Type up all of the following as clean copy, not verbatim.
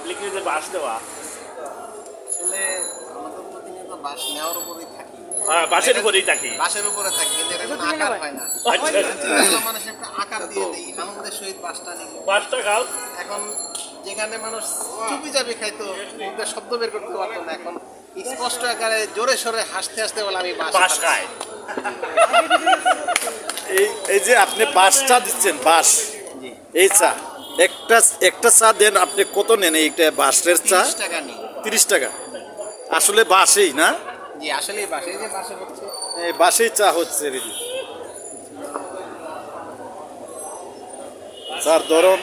Publicly যে বাস দেওয়া আসলে আমাদের প্রতিনিয়ত বাস নেওয়ার উপরেই থাকি। হ্যাঁ, বাসের উপরেই থাকি। বাসের উপরে থাকি, কিন্তু এটা কোনো আকার হয় না। মানুষ একটা আকার দিয়ে দেয়, আনন্দের সহিত বাসটা নিই। বাসটা খাও। এখন যেখানে মানুষ চুপি চাপি খাইতো, মুখে শব্দ বের করতে পারতো না, এখন স্পষ্ট আকারে জোরে সোরে হাসতে হাসতে বলে আমি বাস খাই। এই যে আপনি বাস চা দিচ্ছেন, বাস এই চা একটা চা দেন, আপনি কত নেন এইটা বাসের চা? 30 টাকা নিই। 30 টাকা। আসলে বাসেই না? জি, আসলে বাসে যে বাসে হচ্ছে, এই বাসেই চা হচ্ছে রেডি। চার ধরন,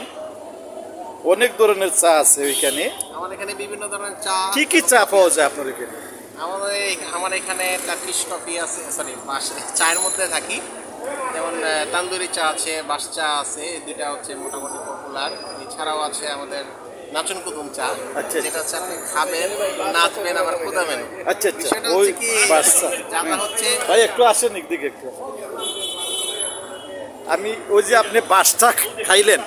অনেক ধরনের চা আছে ওইখানে। আমাদের এখানে বিভিন্ন ধরনের চা। কি কি চা পাওয়া যায় আপনার এখানে? আমার এখানে টার্কিশ কফি আছে, সরি বাস চায়ের মধ্যে থাকি, যেমন তান্দুরি চা আছে, বাস চা আছে, দুইটা হচ্ছে মোটামুটি পপুলার। এছাড়াও আছে আমাদের নাচন কুতুম চা, যেটা হচ্ছে আপনি খাবেন, নাচবেন, আবার কুদাবেন। আচ্ছা, বিষয়টা ওই হচ্ছে কি, বাস চা। যাটা হচ্ছে ভাই একটু আসেন একদিকে একটু। আমি ওই যে আপনি বাসটা খাইলেন,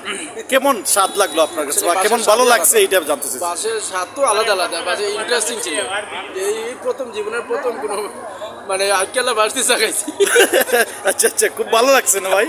কেমন স্বাদ লাগলো আপনার কাছে বা কেমন ভালো লাগছে এইটা জানতে চাই। বাসের স্বাদ তো আলাদা আলাদা, বাসে ইন্টারেস্টিং ছিল। এই প্রথম জীবনের প্রথম কোনো মানে আজকাল বাস দিয়ে চা খাইছি। আচ্ছা, খুব ভালো লাগছে না ভাই?